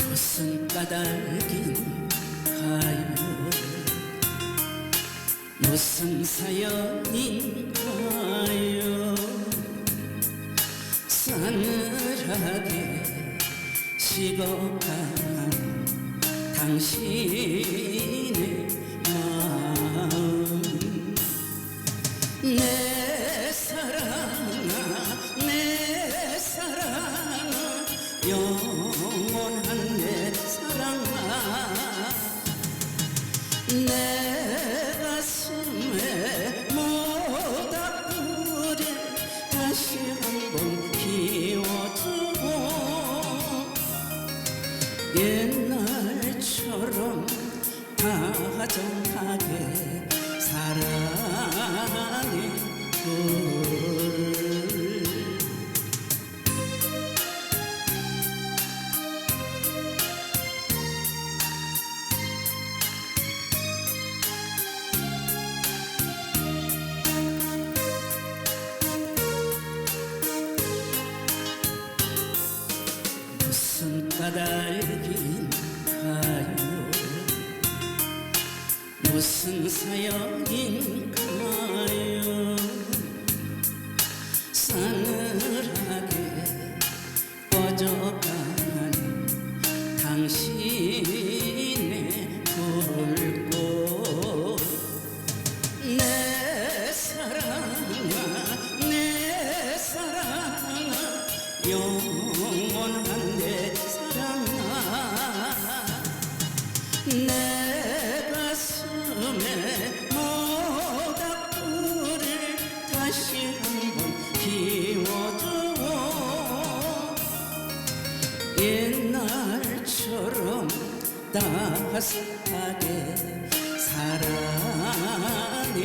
무슨 까닭인가요? 무슨 사연인가요? 싸늘하게 식어간 당신의 마음, 내 사랑아 내 사랑아 영원한 내 사랑아, 내 가슴에 모닥불을 다시 한번 피워주고 옛날처럼 다정하게 사랑해볼. 무슨 까닭인가요? 무슨 사연인가요? 싸늘하게 꺼져간 당신의 불꽃, 내 사랑아 내 사랑아 영원한 내 사랑아, 내 가슴에 모닥불을 다시 한번 피워주고 옛날처럼 따뜻하게 사랑해.